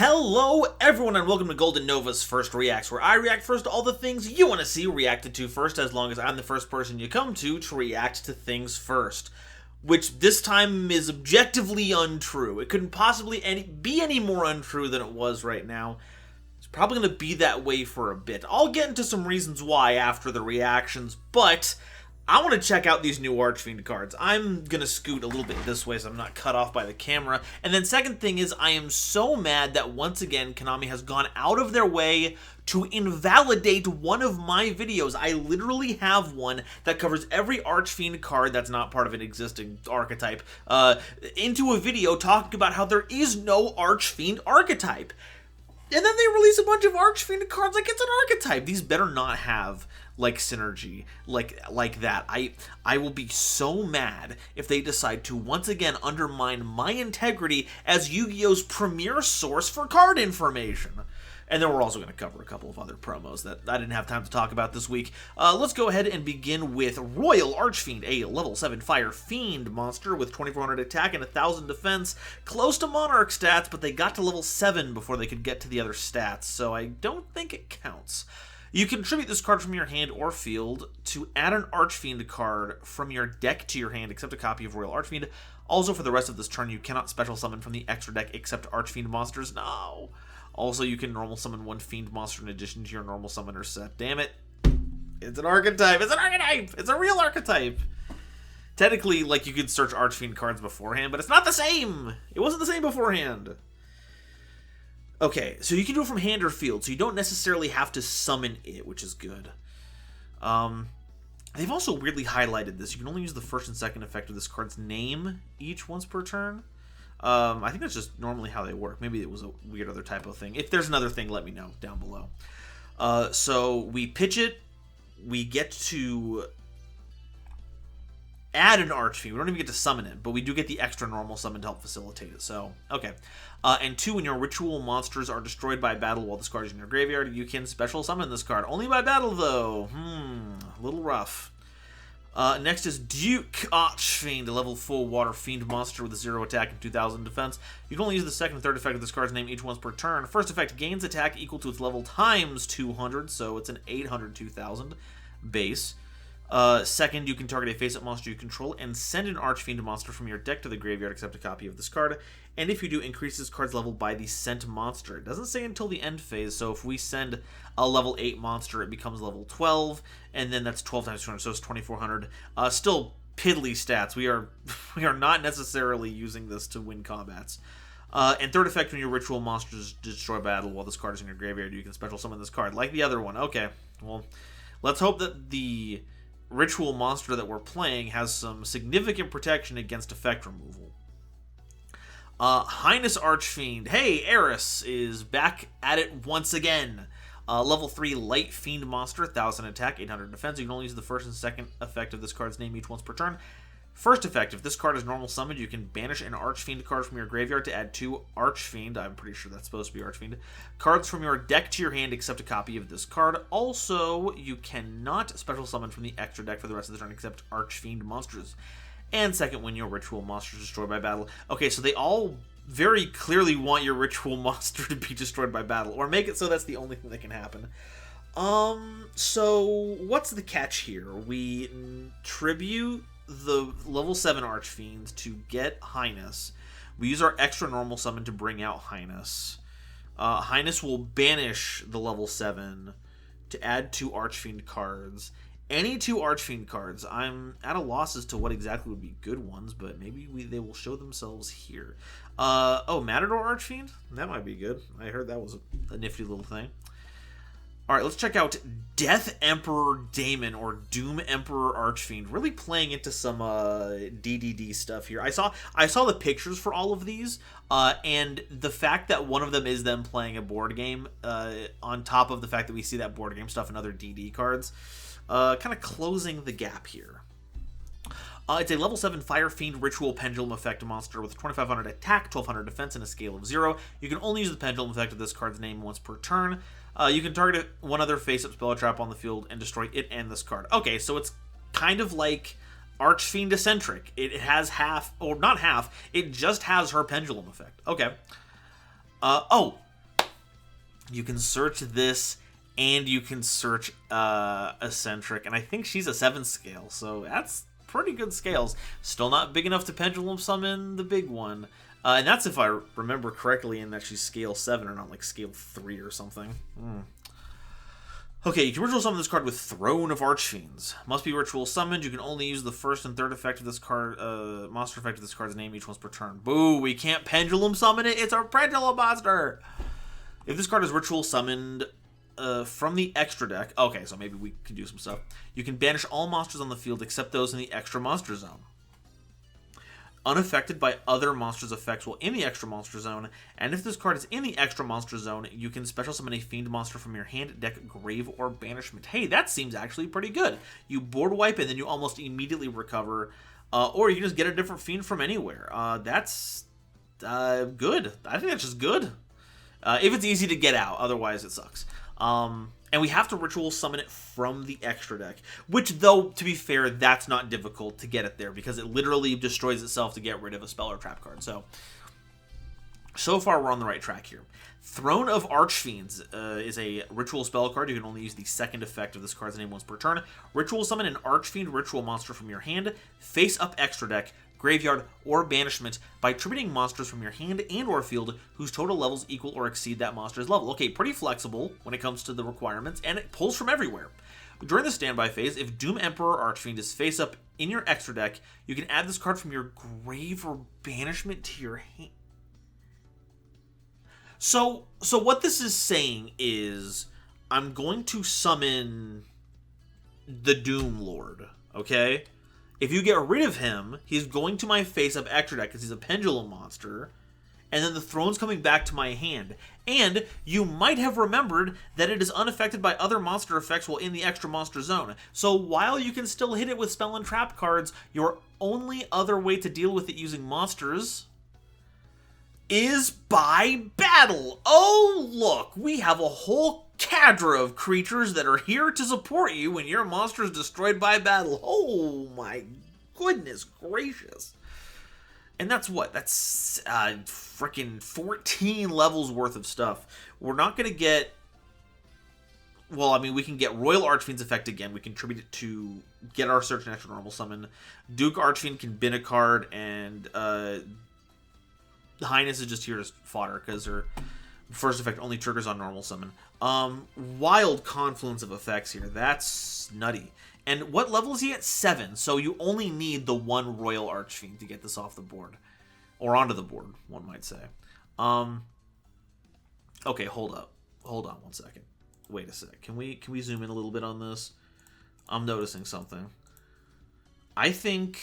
Hello everyone and welcome to GoldenNova's First Reacts, where I react first to all the things you want to see reacted to first, as long as I'm the first person you come to react to things first. Which this time is objectively untrue. It couldn't possibly be any more untrue than it was right now. It's probably going to be that way for a bit. I'll get into some reasons why after the reactions, but I want to check out these new Archfiend cards. I'm going to scoot a little bit this way so I'm not cut off by the camera. And then second thing is, I am so mad that once again Konami has gone out of their way to invalidate one of my videos. I literally have one that covers every Archfiend card that's not part of an existing archetype into a video talking about how there is no Archfiend archetype. And then they release a bunch of Archfiend cards like it's an archetype. These better not have like synergy like that. I will be so mad if they decide to once again undermine my integrity as Yu-Gi-Oh's premier source for card information. And then we're also going to cover a couple of other promos that I didn't have time to talk about this week. Let's go ahead and begin with Royal Archfiend, a level 7 Fire Fiend monster with 2400 attack and 1000 defense. Close to Monarch stats, but they got to level 7 before they could get to the other stats, so I don't think it counts. You can tribute this card from your hand or field to add an Archfiend card from your deck to your hand, except a copy of Royal Archfiend. Also, for the rest of this turn, you cannot special summon from the extra deck except Archfiend monsters. No! Also, you can normal summon one Fiend monster in addition to your normal summoner set. Damn it. It's an archetype. It's an archetype. It's a real archetype. Technically, like, you could search Archfiend cards beforehand, but it's not the same. It wasn't the same beforehand. Okay, so you can do it from hand or field, so you don't necessarily have to summon it, which is good. They've also weirdly highlighted this. You can only use the first and second effect of this card's name each once per turn. I think that's just normally how they work. Maybe it was a weird other typo thing. If there's another thing, let me know down below. So we pitch it. We get to add an Archfiend. We don't even get to summon it, but we do get the extra normal summon to help facilitate it. So, okay. And 2, when your ritual monsters are destroyed by battle while this card is in your graveyard, you can special summon this card. Only by battle, though. A little rough. Next is Duke Archfiend, a level 4 water fiend monster with 0 attack and 2000 defense. You can only use the second and third effect of this card's name each once per turn. First effect gains attack equal to its level times 200, so it's an 800 2000 base. Second, you can target a face-up monster you control and send an Archfiend monster from your deck to the graveyard except a copy of this card. And if you do, increase this card's level by the sent monster. It doesn't say until the end phase, so if we send a level 8 monster, it becomes level 12, and then that's 12 times 200, so it's 2400. Still piddly stats. We are not necessarily using this to win combats. And third effect, when your ritual monsters destroy battle while this card is in your graveyard, you can special summon this card, like the other one. Okay, well, let's hope that the ritual monster that we're playing has some significant protection against effect removal. Highness Archfiend. Hey, Eris is back at it once again. Level 3 light fiend monster, 1000 attack, 800 defense. You can only use the first and second effect of this card's name each once per turn. First effect, if this card is normal summoned, you can banish an Archfiend card from your graveyard to add 2 Archfiend, I'm pretty sure that's supposed to be Archfiend, cards from your deck to your hand except a copy of this card. Also, you cannot special summon from the extra deck for the rest of the turn except Archfiend monsters. And second, when your ritual monster is destroyed by battle. Okay, so they all very clearly want your ritual monster to be destroyed by battle, or make it so that's the only thing that can happen. So what's the catch here? We tribute the level 7 Archfiends to get Highness. We use our extra normal summon to bring out Highness. Highness will banish the level 7 to add 2 Archfiend cards. Any 2 Archfiend cards. I'm at a loss as to what exactly would be good ones, but maybe they will show themselves here. Oh, Matador Archfiend? That might be good. I heard that was a nifty little thing. Alright, let's check out Death Emperor Daemon, or Doom Emperor Archfiend. Really playing into some DDD stuff here. I saw the pictures for all of these, and the fact that one of them is them playing a board game, on top of the fact that we see that board game stuff in other DD cards, kind of closing the gap here. It's a level 7 Fire Fiend Ritual Pendulum Effect monster with 2500 attack, 1200 defense, and a scale of 0. You can only use the Pendulum effect of this card's name once per turn. You can target one other face-up spell trap on the field and destroy it and this card. Okay, so it's kind of like Archfiend Eccentric. It has half, or not half, it just has her Pendulum effect. Okay. Oh, You can search this, and you can search Eccentric, and I think she's a 7 scale, so that's pretty good scales. Still not big enough to pendulum summon the big one. And that's if I remember correctly in that she's scale 7 or not like scale 3 or something. Okay, you can ritual summon this card with Throne of Archfiends. Must be ritual summoned. You can only use the first and third effect of this card, monster effect of this card's name each once per turn. Boo, we can't pendulum summon it. It's a pendulum monster. If this card is ritual summoned from the extra deck, okay, so maybe we can do some stuff. You can banish all monsters on the field except those in the extra monster zone. Unaffected by other monsters' effects while in the extra monster zone, and if this card is in the extra monster zone, you can special summon a fiend monster from your hand, deck, grave, or banishment. Hey, that seems actually pretty good. You board wipe and then you almost immediately recover, or you can just get a different fiend from anywhere. That's good. I think that's just good. If it's easy to get out, otherwise it sucks. And we have to ritual summon it from the extra deck, which, though, to be fair, that's not difficult to get it there, because it literally destroys itself to get rid of a spell or trap card. So far, we're on the right track here. Throne of Archfiends is a ritual spell card. You can only use the second effect of this card's name once per turn. Ritual summon an Archfiend ritual monster from your hand, face up extra deck, graveyard, or banishment by attributing monsters from your hand and or field whose total levels equal or exceed that monster's level. Okay, pretty flexible when it comes to the requirements, and it pulls from everywhere. During the standby phase, if Doom Emperor Archfiend is face up in your extra deck, you can add this card from your grave or banishment to your hand. So what this is saying is, I'm going to summon the Doom Lord, okay? If you get rid of him, he's going to my face-up extra deck because he's a pendulum monster, and then the throne's coming back to my hand. And you might have remembered that it is unaffected by other monster effects while in the extra monster zone. So while you can still hit it with spell and trap cards, your only other way to deal with it using monsters is by battle. Oh, look, we have a whole cadre of creatures that are here to support you when your monster is destroyed by battle. Oh my goodness gracious. And that's what? That's freaking 14 levels worth of stuff. We're not going to get... Well, I mean, we can get Royal Archfiend's effect again. We can contribute it to get our Search and Extra Normal Summon. Duke Archfiend can bin a card, and Highness is just here as fodder because her first effect only triggers on normal summon. Wild confluence of effects here. That's nutty. And what level is he at? 7. So you only need the one Royal Archfiend to get this off the board. Or onto the board, one might say. Okay, hold up. Hold on one second. Wait a sec. Can we zoom in a little bit on this? I'm noticing something. I think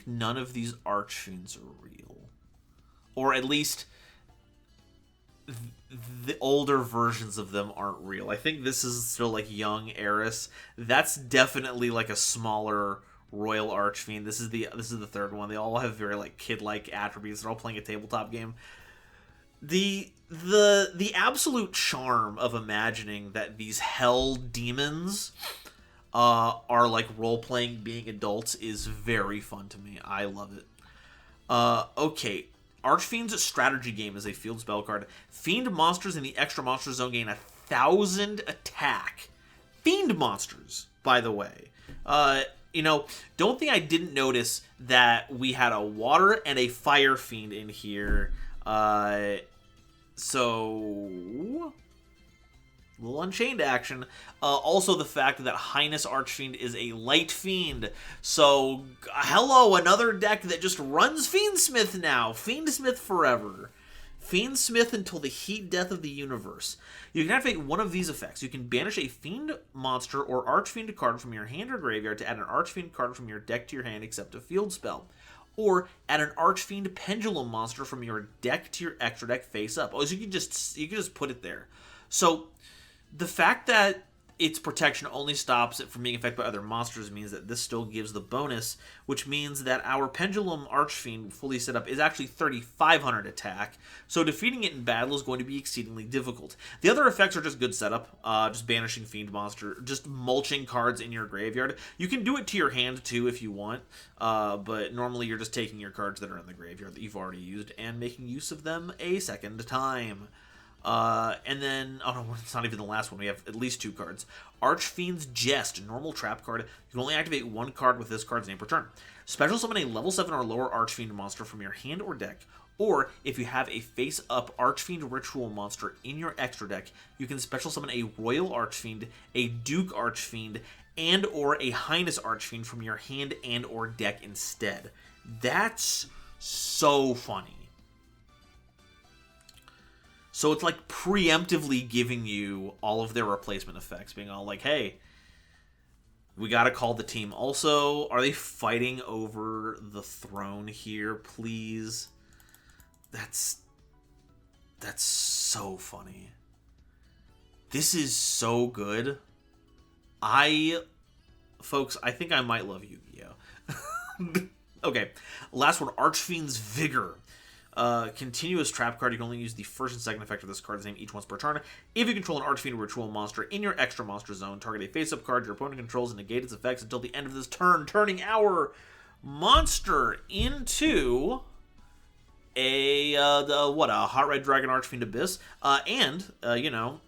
none of these Archfiends are real. Or at least the older versions of them aren't real. I think this is still like young Eris. That's definitely like a smaller Royal Archfiend. This is the third one. They all have very like kid-like attributes. They're all playing a tabletop game. The absolute charm of imagining that these hell demons are like role-playing being adults is very fun to me. I love it. Okay. Archfiend's strategy game is a field spell card. Fiend monsters in the extra monster zone gain 1,000 attack. Fiend monsters, by the way. Don't think I didn't notice that we had a water and a fire fiend in here. So little Unchained action. Also the fact that Highness Archfiend is a light fiend. So, hello, another deck that just runs Fiendsmith now. Fiendsmith forever. Fiendsmith until the heat death of the universe. You can activate one of these effects. You can banish a Fiend monster or Archfiend card from your hand or graveyard to add an Archfiend card from your deck to your hand except a field spell. Or add an Archfiend Pendulum monster from your deck to your extra deck face up. Oh, so you can just put it there. So, the fact that its protection only stops it from being affected by other monsters means that this still gives the bonus, which means that our Pendulum Archfiend fully set up is actually 3,500 attack, so defeating it in battle is going to be exceedingly difficult. The other effects are just good setup, just banishing Fiend Monster, just mulching cards in your graveyard. You can do it to your hand too if you want, but normally you're just taking your cards that are in the graveyard that you've already used and making use of them a second time. And then, oh no, it's not even the last one. We have at least 2 cards. Archfiend's Jest, normal trap card. You can only activate 1 card with this card's name per turn. Special summon a level 7 or lower Archfiend monster from your hand or deck. Or, if you have a face-up Archfiend Ritual monster in your extra deck, you can special summon a Royal Archfiend, a Duke Archfiend, and or a Highness Archfiend from your hand and or deck instead. That's so funny. So it's like preemptively giving you all of their replacement effects, being all like, hey, we gotta call the team. Also, are they fighting over the throne here, please? That's so funny. This is so good. Folks, I think I might love Yu-Gi-Oh! Okay, last one, Archfiend's Vigor. Continuous trap card. You can only use the first and second effect of this card's name each once per turn. If you control an Archfiend Ritual monster in your extra monster zone, target a face-up card your opponent controls and negate its effects until the end of this turn, turning our monster into a Hot Red Dragon Archfiend Abyss, you know,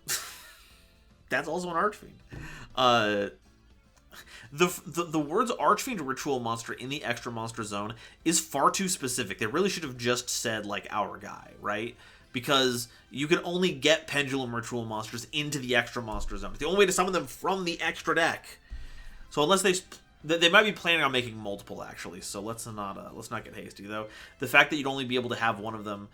that's also an Archfiend. The words Archfiend Ritual Monster in the extra monster zone is far too specific. They really should have just said, like, our guy, right? Because you can only get Pendulum Ritual Monsters into the extra monster zone. It's the only way to summon them from the extra deck. So unless they might be planning on making multiple, actually, so let's not get hasty, though. The fact that you'd only be able to have one of them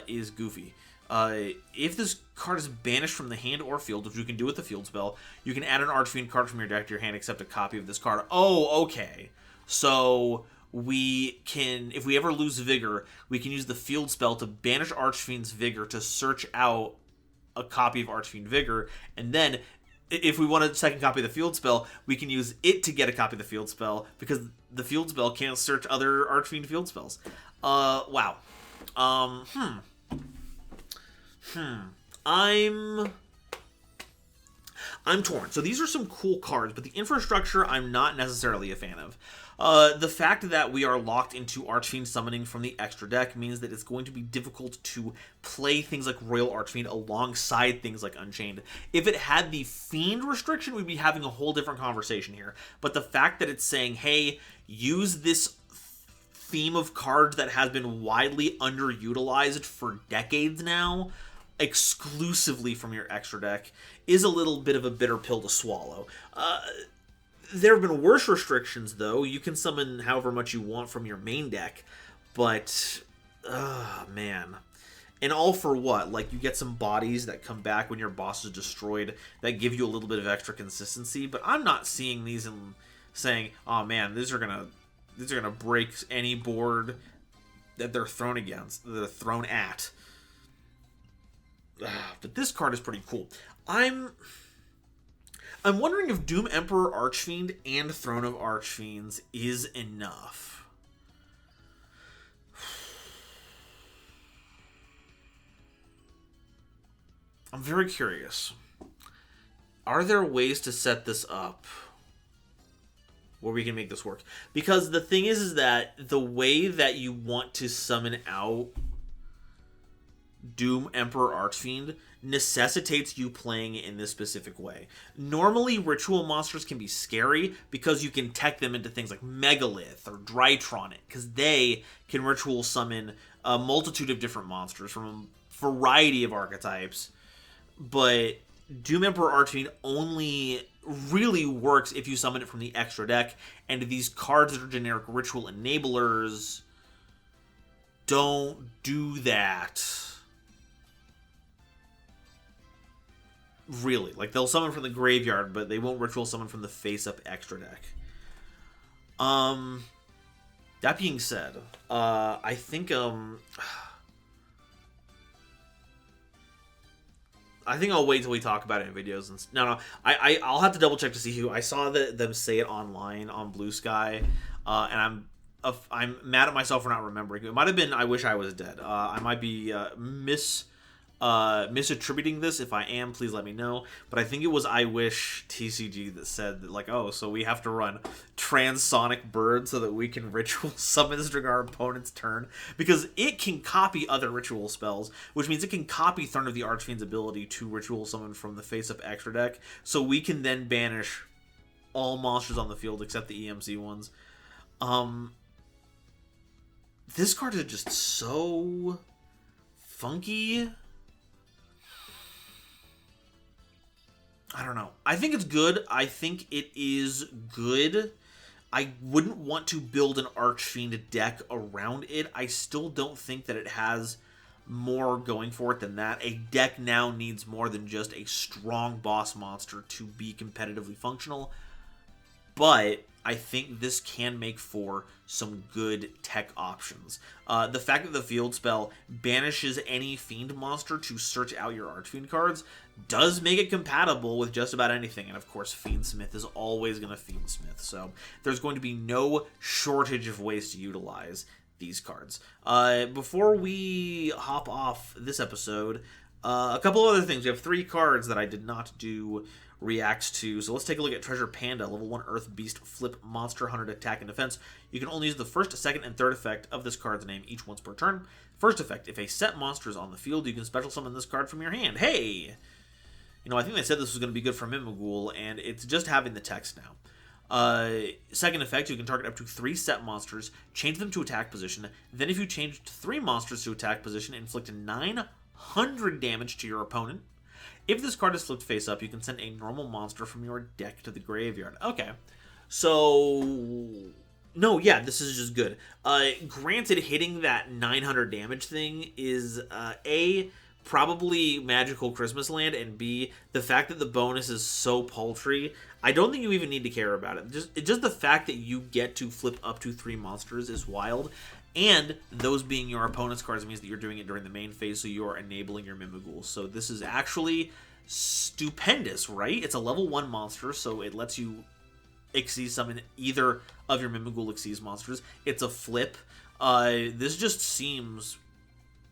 is goofy. If this card is banished from the hand or field, which you can do with the field spell, you can add an Archfiend card from your deck to your hand except a copy of this card. Oh, okay. So we can, if we ever lose Vigor, we can use the field spell to banish Archfiend's Vigor to search out a copy of Archfiend Vigor, and then if we want a second copy of the field spell, we can use it to get a copy of the field spell, because the field spell can't search other Archfiend field spells. Wow. I'm torn. So these are some cool cards, but the infrastructure I'm not necessarily a fan of. The fact that we are locked into Archfiend summoning from the extra deck means that it's going to be difficult to play things like Royal Archfiend alongside things like Unchained. If it had the Fiend restriction, we'd be having a whole different conversation here. But the fact that it's saying, hey, use this theme of cards that has been widely underutilized for decades now, exclusively from your extra deck, is a little bit of a bitter pill to swallow. There have been worse restrictions, though. You can summon however much you want from your main deck, but, man. And all for what? Like, you get some bodies that come back when your boss is destroyed that give you a little bit of extra consistency, but I'm not seeing these and saying, oh man, these are gonna break any board that they're thrown against, that they're thrown at. But this card is pretty cool. I'm wondering if Doom Emperor Archfiend and Throne of Archfiends is enough. I'm very curious. Are there ways to set this up where we can make this work? Because the thing is that the way that you want to summon out Doom Emperor Archfiend necessitates you playing it in this specific way. Normally, ritual monsters can be scary because you can tech them into things like Megalith or Drytronic, because they can ritual summon a multitude of different monsters from a variety of archetypes. But Doom Emperor Archfiend only really works if you summon it from the extra deck, and these cards that are generic ritual enablers don't do that. Really. Like, they'll summon from the graveyard, but they won't ritual summon from the face-up extra deck. That being said, I think, I think I'll wait till we talk about it in videos. And no, I'll have to double check to see who I saw them say it online on Blue Sky, and I'm mad at myself for not remembering. It might have been I Wish I Was Dead. I might be misattributing this. If I am, please let me know. But I think it was I Wish TCG that said that, like, oh, so we have to run Transonic Bird so that we can ritual summon during our opponent's turn, because it can copy other ritual spells, which means it can copy Throne of the Archfiend's ability to ritual summon from the face-up extra deck, so we can then banish all monsters on the field except the EMC ones. This card is just so funky. I don't know. I think it's good. I think it is good. I wouldn't want to build an Archfiend deck around it. I still don't think that it has more going for it than that. A deck now needs more than just a strong boss monster to be competitively functional. But I think this can make for some good tech options. The fact that the field spell banishes any fiend monster to search out your Archfiend cards does make it compatible with just about anything. And of course, Fiendsmith is always going to Fiendsmith. So there's going to be no shortage of ways to utilize these cards. Before we hop off this episode, a couple other things. We have 3 cards that I did not do reacts to. So let's take a look at Treasure Panda, level 1 Earth Beast, flip monster, 100 attack and defense. You can only use the first, second, and third effect of this card's name each once per turn. First effect, if a set monster is on the field, you can special summon this card from your hand. Hey! You know, I think they said this was going to be good for Mimighoul, and it's just having the text now. Second effect, you can target up to 3 set monsters, change them to attack position, then if you changed 3 monsters to attack position, inflict 900 damage to your opponent. If this card is flipped face up, you can send a normal monster from your deck to the graveyard. Okay. So, no, yeah, this is just good. Granted, hitting that 900 damage thing is, A, probably Magical Christmas Land, and B, the fact that the bonus is so paltry, I don't think you even need to care about it. Just the fact that you get to flip up to 3 monsters is wild. And those being your opponent's cards means that you're doing it during the main phase, so you are enabling your Mimighoul. So this is actually stupendous, right? It's a level 1 monster, so it lets you Xyz summon either of your Mimighoul Xyz monsters. It's a flip. This just seems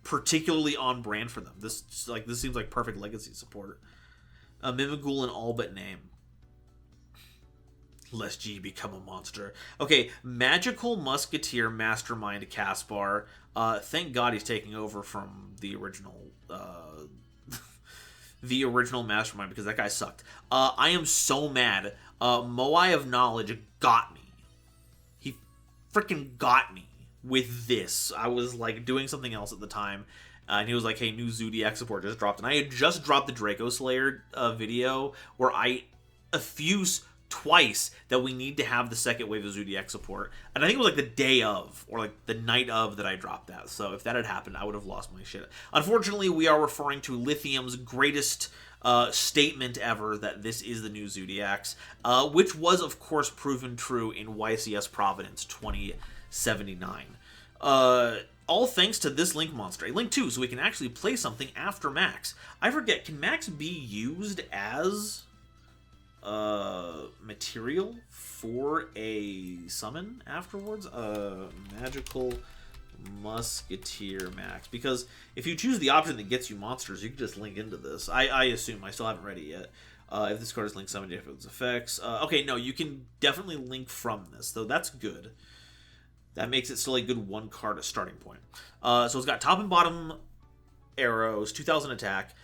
particularly on brand for them. This seems like perfect legacy support. Mimighoul in all but name. Lest G become a monster. Okay, Magical Musketeer Mastermind Caspar. Thank God he's taking over from the original the original Mastermind, because that guy sucked. I am so mad. Moai of Knowledge got me. He freaking got me with this. I was like doing something else at the time, and he was like, hey, new Zodiac support just dropped. And I had just dropped the Draco Slayer video where I effuse twice that we need to have the second wave of Zodiac support, and I think it was like the day of or like the night of that I dropped that. So if that had happened, I would have lost my shit. Unfortunately, we are referring to Lithium's greatest statement ever, that this is the new Zodiacs, which was of course proven true in YCS Providence 2079. All thanks to this Link monster, a Link 2, so we can actually play something after Max. I forget, can Max be used as material for a summon afterwards? Magical Musketeer Max, because if you choose the option that gets you monsters, you can just link into this. I assume. I still haven't read it yet. If this card is linked summoned, if its effects. Okay, no, you can definitely link from this, though that's good. That makes it still a good 1 card at starting point. So it's got top and bottom arrows, 2000 attack.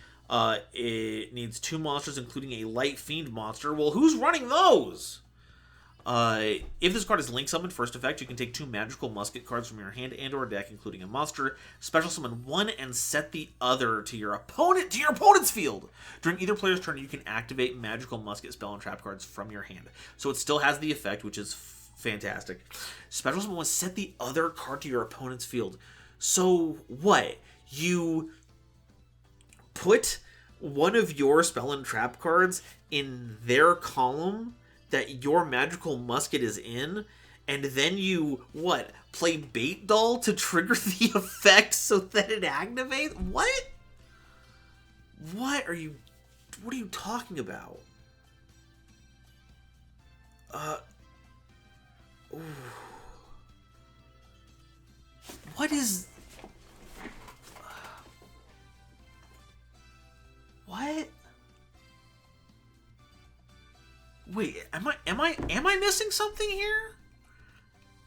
It needs 2 monsters, including a light fiend monster. Well, who's running those? If this card is link summoned, first effect, you can take 2 magical musket cards from your hand and or deck, including a monster. Special summon 1 and set the other to your opponent's field. During either player's turn, you can activate magical musket spell and trap cards from your hand. So it still has the effect, which is fantastic. Special summon 1, set the other card to your opponent's field. So what? You put one of your spell and trap cards in their column that your magical musket is in, and then you, what, play bait doll to trigger the effect so that it activates? What? What are you What are you talking about? Ooh. What is... What? Wait, am I missing something here?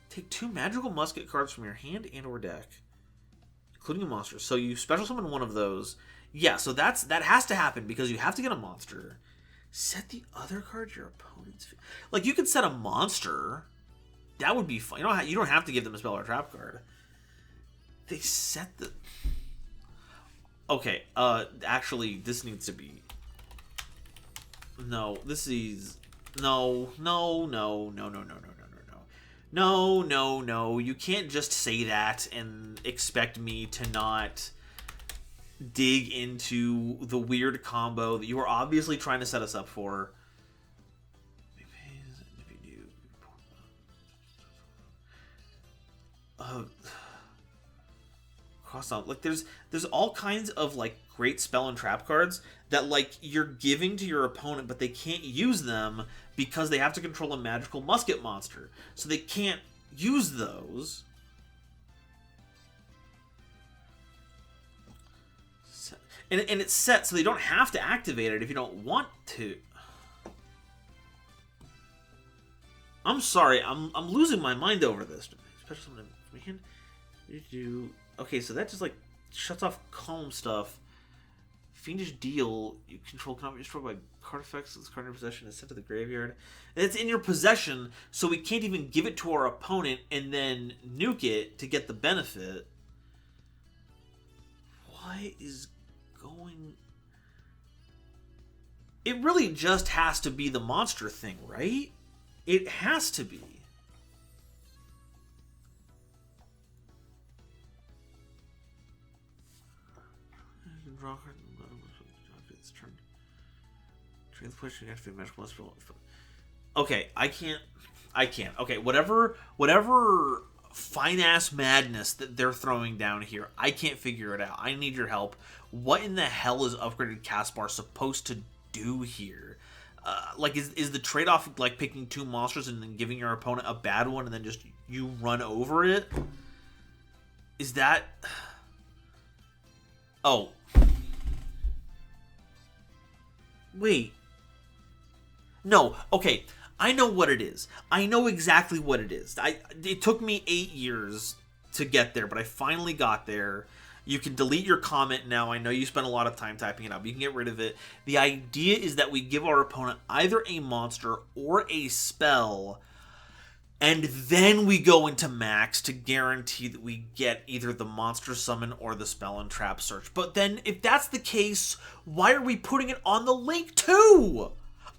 Take 2 magical musket cards from your hand and or deck, including a monster. So you special summon one of those. Yeah, so that has to happen because you have to get a monster. Set the other card your opponent's... Like, you could set a monster. That would be fun. You don't have to give them a spell or trap card. They set the... Okay, actually, this needs to be... No, this is... No. No. You can't just say that and expect me to not dig into the weird combo that you are obviously trying to set us up for. Cross out. Like, there's all kinds of, like, great spell and trap cards that, like, you're giving to your opponent, but they can't use them because they have to control a magical musket monster. So they can't use those. And it's set so they don't have to activate it if you don't want to. I'm sorry, I'm losing my mind over this. Special summon man. Okay, so that just, like, shuts off calm stuff. Fiendish Deal. You control cannot be destroyed by card effects. This card in your possession is sent to the graveyard. And it's in your possession, so we can't even give it to our opponent and then nuke it to get the benefit. What is going... It really just has to be the monster thing, right? It has to be. Draw card. It's turn. Trade the push. You have to be magical. Okay, I can't. Okay, whatever fine ass madness that they're throwing down here, I can't figure it out. I need your help. What in the hell is upgraded cast bar supposed to do here? Like, is the trade off like picking 2 monsters and then giving your opponent a bad one and then just you run over it? Is that? Oh. Wait. No, okay. I know what it is. I know exactly what it is. It took me 8 years to get there, but I finally got there. You can delete your comment now. I know you spent a lot of time typing it up. You can get rid of it. The idea is that we give our opponent either a monster or a spell, and then we go into max to guarantee that we get either the monster summon or the spell and trap search. But then, if that's the case, why are we putting it on the link too?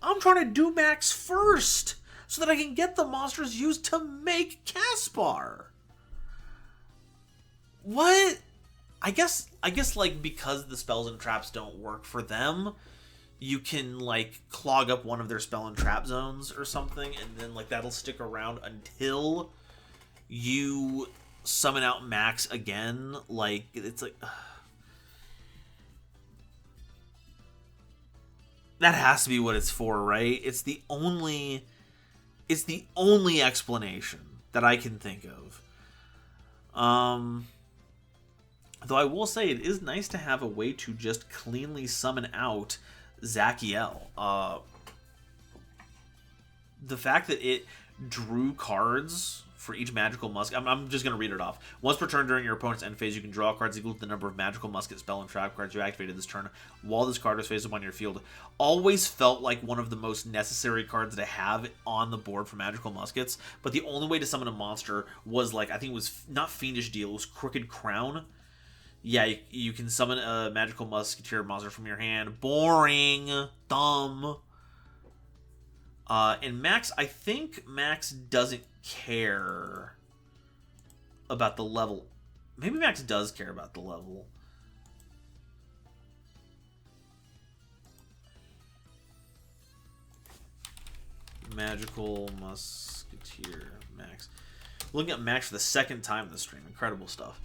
I'm trying to do max first so that I can get the monsters used to make Caspar. What? I guess like, because the spells and traps don't work for them, you can, like, clog up one of their spell and trap zones or something, and then, like, that'll stick around until you summon out max again. Like, it's like... That has to be what it's for, right? It's the only explanation that I can think of. Though I will say it is nice to have a way to just cleanly summon out Zachiel. The fact that it drew cards for each magical musket... I'm just going to read it off. Once per turn during your opponent's end phase, you can draw cards equal to the number of magical musket, spell, and trap cards you activated this turn while this card is face up on your field. Always felt like one of the most necessary cards to have on the board for magical muskets, but the only way to summon a monster was, like, I think it was not Fiendish Deal, it was Crooked Crown. Yeah, you can summon a magical musketeer monster from your hand. Boring. Dumb. And Max, I think Max doesn't care about the level. Maybe Max does care about the level. Magical musketeer Max. Looking at Max for the second time this stream. Incredible stuff.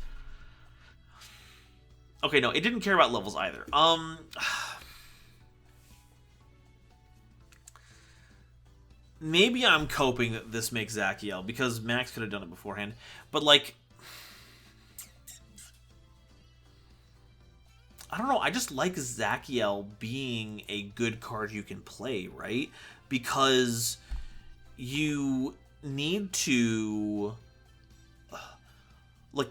Okay, no, it didn't care about levels either. maybe I'm coping that this makes Zachiel, because Max could have done it beforehand. But, like, I don't know, I just like Zachiel being a good card you can play, right? Because you need to... like,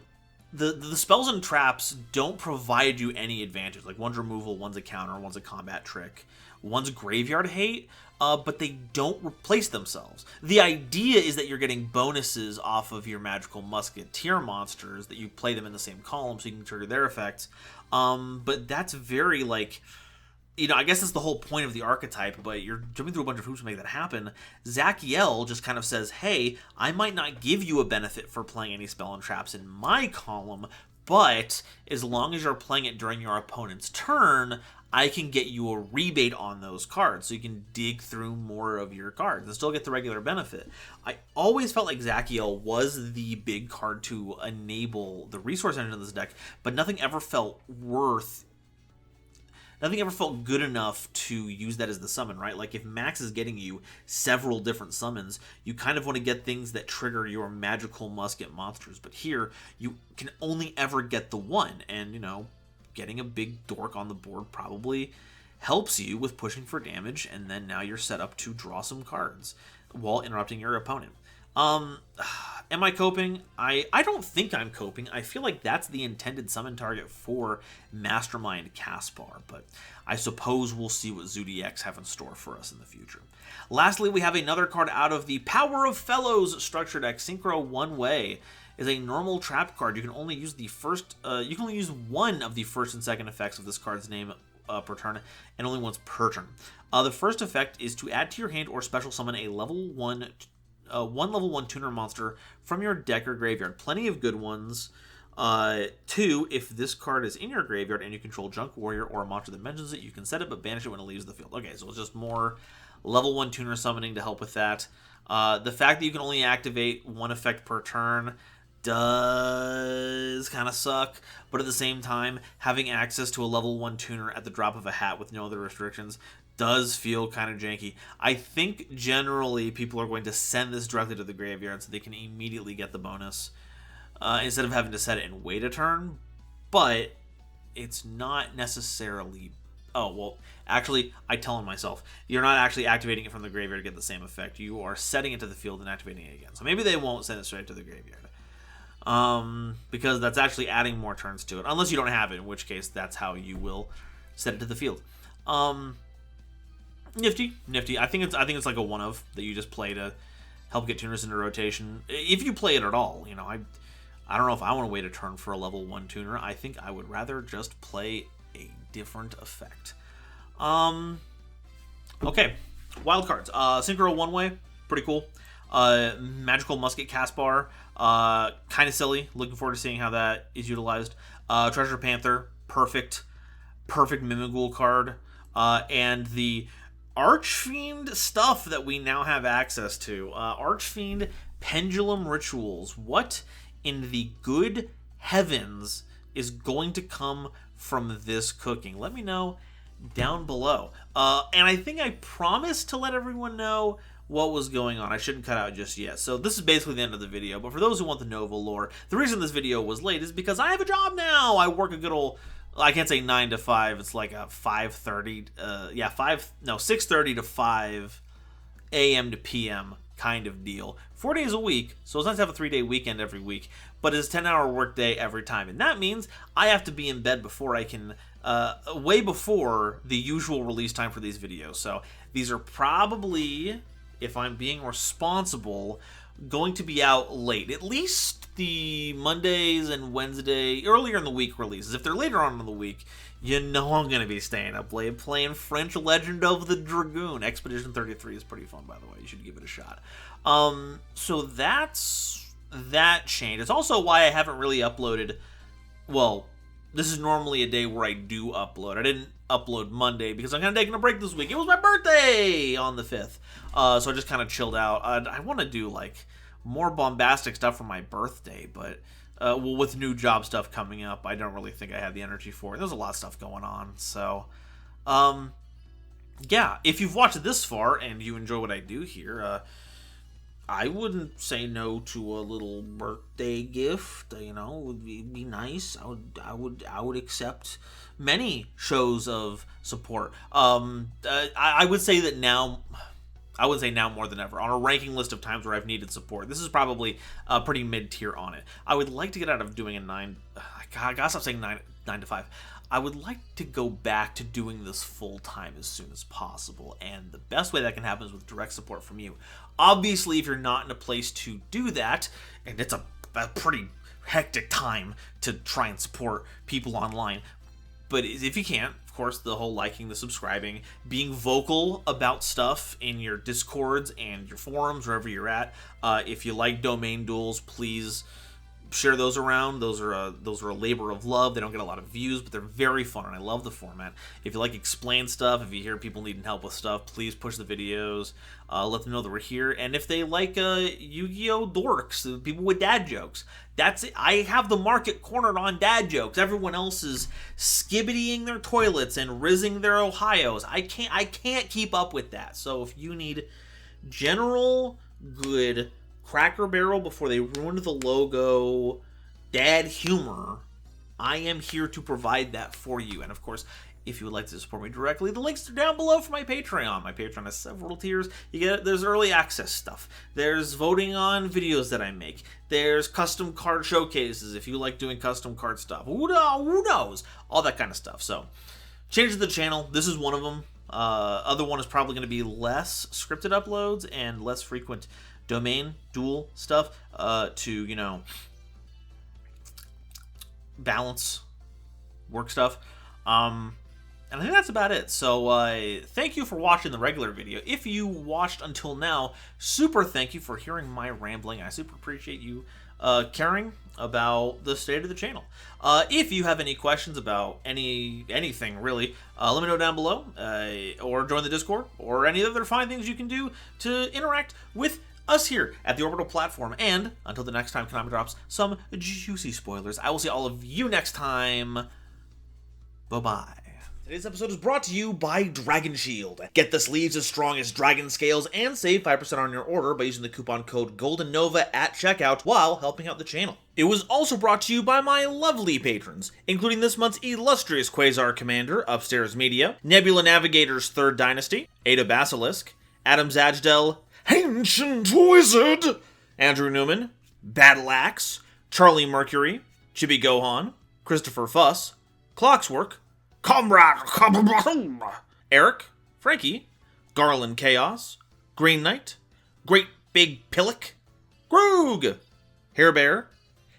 the spells and traps don't provide you any advantage. Like, one's removal, one's a counter, one's a combat trick, one's graveyard hate, but they don't replace themselves. The idea is that you're getting bonuses off of your magical musket tier monsters, that you play them in the same column so you can trigger their effects. But that's very, like... You know, I guess that's the whole point of the archetype, but you're jumping through a bunch of hoops to make that happen. Zachiel just kind of says, hey, I might not give you a benefit for playing any spell and traps in my column, but as long as you're playing it during your opponent's turn, I can get you a rebate on those cards, so you can dig through more of your cards and still get the regular benefit. I always felt like Zachiel was the big card to enable the resource engine of this deck, but nothing ever felt good enough to use that as the summon, right? Like, if Max is getting you several different summons, you kind of want to get things that trigger your magical musket monsters. But here, you can only ever get the one. And, you know, getting a big dork on the board probably helps you with pushing for damage. And then now you're set up to draw some cards while interrupting your opponent. Am I coping? I don't think I'm coping. I feel like that's the intended summon target for Mastermind Caspar, but I suppose we'll see what Zodiacs have in store for us in the future. Lastly, we have another card out of the Power of Fellows structure deck. Synchro Oneway is a normal trap card. You can only use one of the first and second effects of this card's name per turn, and only once per turn. The first effect is to add to your hand or special summon a level 1 level 1 tuner monster from your deck or graveyard. Plenty of good ones. 2, if this card is in your graveyard and you control Junk Warrior or a monster that mentions it, you can set it but banish it when it leaves the field. Okay, so it's just more level 1 tuner summoning to help with that. The fact that you can only activate one effect per turn does kind of suck, but at the same time, having access to a level 1 tuner at the drop of a hat with no other restrictions does feel kind of janky. I think generally people are going to send this directly to the graveyard so they can immediately get the bonus instead of having to set it and wait a turn, but it's not necessarily... Oh, well, actually, I tell myself, you're not actually activating it from the graveyard to get the same effect. You are setting it to the field and activating it again. So maybe they won't send it straight to the graveyard. Because that's actually adding more turns to it. Unless you don't have it, in which case that's how you will set it to the field. Nifty. I think it's like a one of that you just play to help get tuners into rotation. If you play it at all, you know, I don't know if I want to wait a turn for a level 1 tuner. I think I would rather just play a different effect. Okay, wild cards. Synchro Oneway, pretty cool. Magical Musket Caspar, kind of silly. Looking forward to seeing how that is utilized. Treasure Panther, perfect Mimighoul card. And the Archfiend stuff that we now have access to. Archfiend Pendulum Rituals. What in the good heavens is going to come from this cooking? Let me know down below. And I think I promised to let everyone know what was going on. I shouldn't cut out just yet. So this is basically the end of the video. But for those who want the Nova lore, the reason this video was late is because I have a job now. I work a good old... I can't say 9 to 5. It's like a 6:30 to 5 a.m. to p.m. kind of deal. 4 days a week, so it's nice to have a 3-day weekend every week, but it's a 10-hour workday every time. And that means I have to be in bed before I can, way before the usual release time for these videos. So these are probably, if I'm being responsible, going to be out late. At least the Mondays and Wednesday, earlier in the week releases. If they're later on in the week, you know I'm going to be staying up late playing French Legend of the Dragoon. Expedition 33 is pretty fun, by the way. You should give it a shot. So that's that change. It's also why I haven't really uploaded... Well, this is normally a day where I do upload. I didn't upload Monday because I'm kind of taking a break this week. It was my birthday on the 5th. So I just kind of chilled out. I want to do, like, more bombastic stuff for my birthday, but well, with new job stuff coming up, I don't really think I have the energy for it. There's a lot of stuff going on, so yeah, if you've watched it this far and you enjoy what I do here, I wouldn't say no to a little birthday gift. You know, it would be nice. I would accept many shows of support. I would say that now. I would say now more than ever. On a ranking list of times where I've needed support, this is probably pretty mid-tier on it. I would like to get out of doing a 9... I gotta stop saying 9 to 5. I would like to go back to doing this full-time as soon as possible, and the best way that can happen is with direct support from you. Obviously, if you're not in a place to do that, and it's a pretty hectic time to try and support people online, but if you can't, of course, the whole liking, the subscribing, being vocal about stuff in your Discords and your forums, wherever you're at. If you like domain duels, please share those around. Those are a labor of love. They don't get a lot of views, but they're very fun, and I love the format. If you like explain stuff, if you hear people needing help with stuff, please push the videos. Let them know that we're here. And if they like Yu-Gi-Oh! Dorks, people with dad jokes, that's it. I have the market cornered on dad jokes. Everyone else is skibbitying their toilets and rizzing their Ohios. I can't keep up with that. So if you need general good Cracker Barrel before they ruined the logo dad humor, I am here to provide that for you. And of course, if you would like to support me directly, the links are down below for my Patreon. My Patreon has several tiers. There's early access stuff. There's voting on videos that I make. There's custom card showcases if you like doing custom card stuff. Who knows? All that kind of stuff. So, change to the channel. This is one of them. Other one is probably going to be less scripted uploads and less frequent domain duel stuff to, you know, balance work stuff. And I think that's about it. So thank you for watching the regular video. If you watched until now, super thank you for hearing my rambling. I super appreciate you caring about the state of the channel. If you have any questions about anything really, let me know down below, or join the Discord, or any other fine things you can do to interact with us here at the Orbital platform. And until the next time Konami drops some juicy spoilers, I will see all of you next time. Bye-bye. Today's episode is brought to you by Dragon Shield. Get the sleeves as strong as dragon scales and save 5% on your order by using the coupon code GoldenNova at checkout while helping out the channel. It was also brought to you by my lovely patrons, including this month's illustrious Quasar Commander, Upstairs Media, Nebula Navigator's Third Dynasty, Ada Basilisk, Adam Zajdel, Ancient Wizard, Andrew Newman, Battle Axe, Charlie Mercury, Chibi Gohan, Christopher Fuss, Clockswork, Comrade Eric, Frankie, Garland Chaos, Green Knight, Great Big Pillock, Groog, Hair Bear,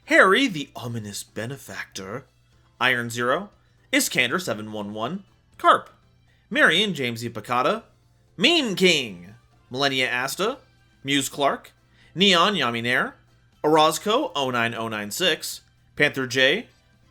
Harry the Ominous Benefactor, Iron Zero, Iskander 711, Carp, Marion Jamesy Picata, Meme King, Millennia Asta, Muse Clark, Neon Yaminair, Orozco 09096, Panther J,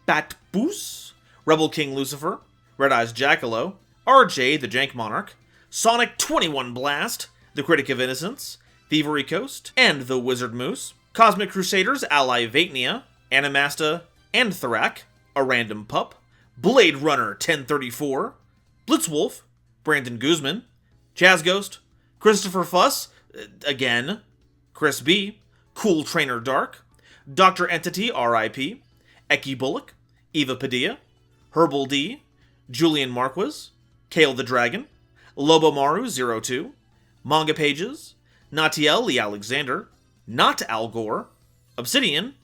Bat Boos, Rebel King Lucifer, Red Eyes Jackalow, RJ the Jank Monarch, Sonic 21 Blast, The Critic of Innocence, Thievery Coast, and the Wizard Moose, Cosmic Crusaders Ally Vatnia, Animasta, and Thorak, A Random Pup, Blade Runner 1034, Blitzwolf, Brandon Guzman, Jazz Ghost, Christopher Fuss, again, Chris B, Cool Trainer Dark, Dr. Entity RIP, Eki Bullock, Eva Padilla, Herbal D, Julian Marquez, Kale the Dragon, Lobomaru02, Manga Pages, Natiel Lee Alexander, Not Al Gore, Obsidian,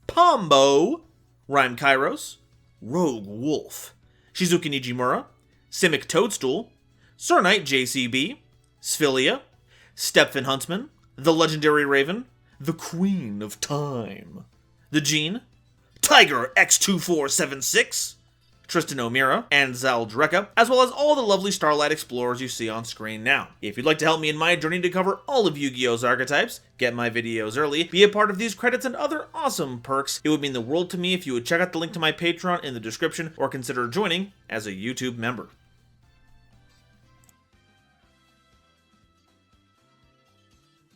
Pombo, Rhyme Kairos, Rogue Wolf, Shizuki Nijimura, Simic Toadstool, Sir Knight JCB, Sphilia, Stepfin Huntsman, The Legendary Raven, The Queen of Time, The Gene, Tiger X2476, Tristan O'Meara, and Zaldreka, as well as all the lovely Starlight Explorers you see on screen now. If you'd like to help me in my journey to cover all of Yu-Gi-Oh's archetypes, get my videos early, be a part of these credits and other awesome perks, it would mean the world to me if you would check out the link to my Patreon in the description or consider joining as a YouTube member.